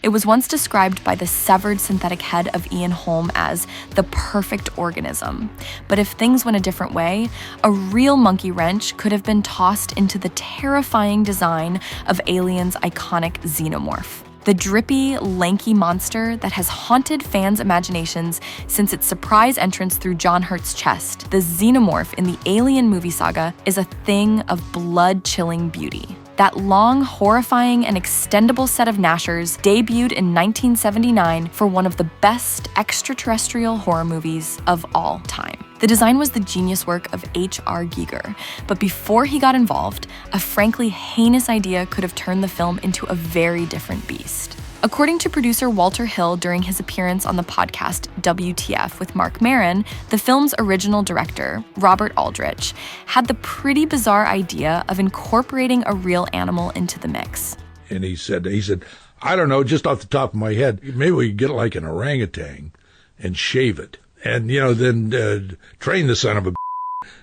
It was once described by the severed synthetic head of Ian Holm as the perfect organism. But if things went a different way, a real monkey wrench could have been tossed into the terrifying design of Alien's iconic Xenomorph. The drippy, lanky monster that has haunted fans' imaginations since its surprise entrance through John Hurt's chest, the Xenomorph in the Alien movie saga is a thing of blood-chilling beauty. That long, horrifying, and extendable set of gnashers debuted in 1979 for one of the best extraterrestrial horror movies of all time. The design was the genius work of H.R. Giger, but before he got involved, a frankly heinous idea could have turned the film into a very different beast. According to producer Walter Hill during his appearance on the podcast WTF with Mark Maron, the film's original director, Robert Aldrich, had the pretty bizarre idea of incorporating a real animal into the mix. And he said, I don't know, just off the top of my head, maybe we could get like an orangutan and shave it. And, then train the son of a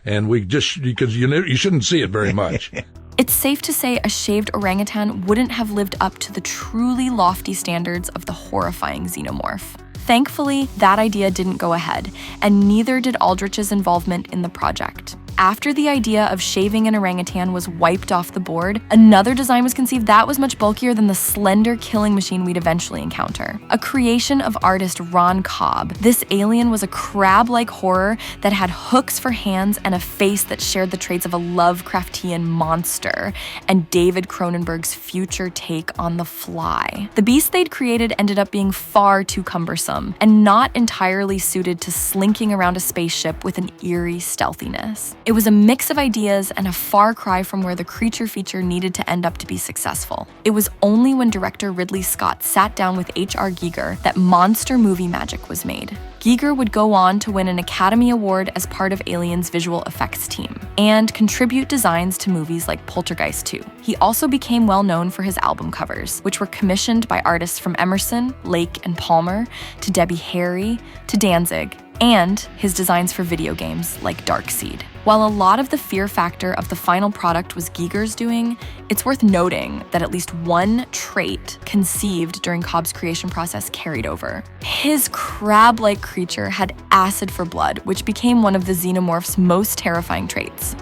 and we just, because you shouldn't see it very much. It's safe to say a shaved orangutan wouldn't have lived up to the truly lofty standards of the horrifying Xenomorph. Thankfully, that idea didn't go ahead, and neither did Aldrich's involvement in the project. After the idea of shaving an orangutan was wiped off the board, another design was conceived that was much bulkier than the slender killing machine we'd eventually encounter. A creation of artist Ron Cobb, this alien was a crab-like horror that had hooks for hands and a face that shared the traits of a Lovecraftian monster and David Cronenberg's future take on The Fly. The beast they'd created ended up being far too cumbersome and not entirely suited to slinking around a spaceship with an eerie stealthiness. It was a mix of ideas and a far cry from where the creature feature needed to end up to be successful. It was only when director Ridley Scott sat down with H.R. Giger that monster movie magic was made. Giger would go on to win an Academy Award as part of Alien's visual effects team and contribute designs to movies like Poltergeist 2. He also became well known for his album covers, which were commissioned by artists from Emerson, Lake, and Palmer, to Debbie Harry, to Danzig, and his designs for video games like Darkseid. While a lot of the fear factor of the final product was Giger's doing, it's worth noting that at least one trait conceived during Cobb's creation process carried over. His crab-like creature had acid for blood, which became one of the Xenomorph's most terrifying traits.